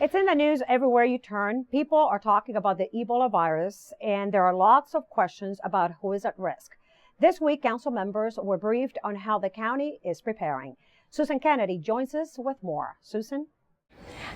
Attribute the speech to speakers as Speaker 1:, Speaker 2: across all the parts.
Speaker 1: It's in the news everywhere you turn. People are talking about the Ebola virus, and there are lots of questions about who is at risk. This week, council members were briefed on how the county is preparing. Susan Kennedy joins us with more. Susan?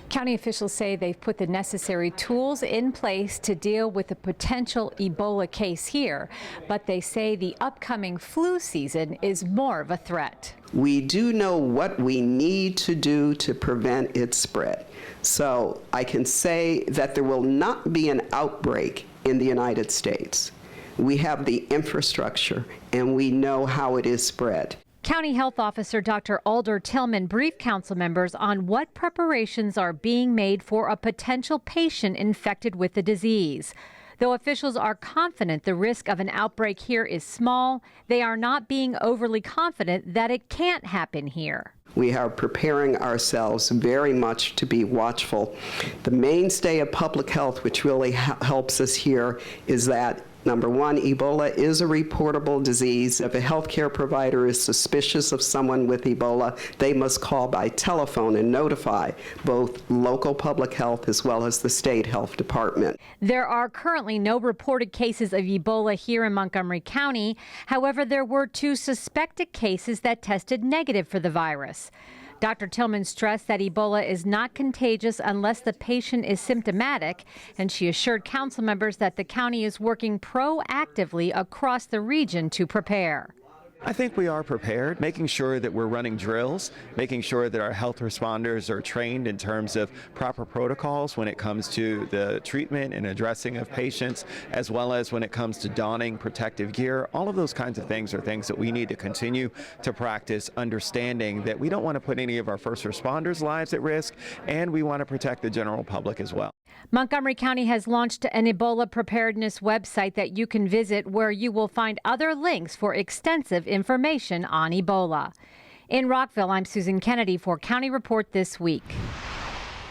Speaker 2: County officials say they've put the necessary tools in place to deal with a potential Ebola case here, but they say the upcoming flu season is more of a threat.
Speaker 3: We do know what we need to do to prevent its spread. So I can say that there will not be an outbreak in the United States. We have the infrastructure and we know how it is spread.
Speaker 2: County Health Officer Dr. Ulder Tillman briefed council members on what preparations are being made for a potential patient infected with the disease. Though officials are confident the risk of an outbreak here is small, they are not being overly confident that it can't happen here.
Speaker 3: We are preparing ourselves very much to be watchful. The mainstay of public health, which really helps us here, is that number one, Ebola is a reportable disease. If a healthcare provider is suspicious of someone with Ebola, they must call by telephone and notify both local public health as well as the state health department.
Speaker 2: There are currently no reported cases of Ebola here in Montgomery County. However, there were 2 suspected cases that tested negative for the virus. Dr. Tillman stressed that Ebola is not contagious unless the patient is symptomatic, and she assured council members that the county is working proactively across the region to prepare.
Speaker 4: I think we are prepared, making sure that we're running drills, making sure that our health responders are trained in terms of proper protocols when it comes to the treatment and addressing of patients, as well as when it comes to donning protective gear. All of those kinds of things are things that we need to continue to practice, understanding that we don't want to put any of our first responders' lives at risk, and we want to protect the general public as well.
Speaker 2: Montgomery County has launched an Ebola preparedness website that you can visit, where you will find other links for extensive information on Ebola. In Rockville, I'm Susan Kennedy for County Report This Week.